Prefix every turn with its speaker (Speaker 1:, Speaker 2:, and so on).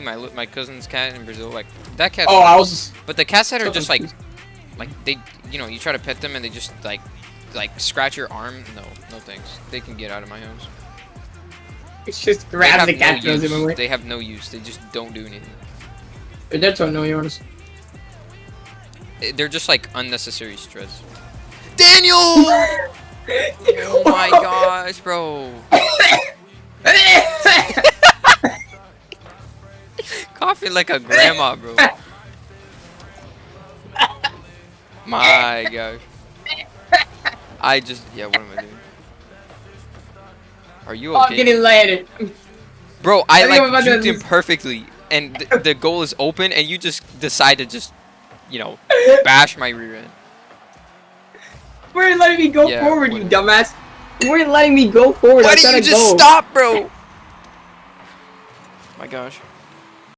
Speaker 1: my cousin's cat in Brazil, like that cat.
Speaker 2: Oh, I was.
Speaker 1: But the cats that are
Speaker 2: so
Speaker 1: just
Speaker 2: confused.
Speaker 1: like they, you know, you try to pet them and they just like scratch your arm. No, no thanks. They can get out of my house.
Speaker 2: It's just
Speaker 1: They
Speaker 2: grabs
Speaker 1: have
Speaker 2: the cat,
Speaker 1: no
Speaker 2: throws him
Speaker 1: use.
Speaker 2: away.
Speaker 1: They have no use. They just don't do anything.
Speaker 2: They're to annoy yours.
Speaker 1: They're just like unnecessary stress. Daniel! Oh my gosh, bro. Coughing like a grandma, bro. My gosh. Yeah, what am I doing? Are you
Speaker 2: Oh, I'm
Speaker 1: okay?
Speaker 2: getting lighted.
Speaker 1: Bro,
Speaker 2: I
Speaker 1: I
Speaker 2: think I'm about
Speaker 1: like
Speaker 2: to
Speaker 1: juked him
Speaker 2: just-
Speaker 1: perfectly, and the goal is open, and you just decide to just, you know, bash my rear end.
Speaker 2: You weren't letting me go
Speaker 1: Yeah,
Speaker 2: forward, you
Speaker 1: whatever.
Speaker 2: dumbass. You weren't letting me go forward.
Speaker 1: Why
Speaker 2: I'm
Speaker 1: didn't
Speaker 2: trying
Speaker 1: you
Speaker 2: to
Speaker 1: just
Speaker 2: go.
Speaker 1: stop, bro? My gosh.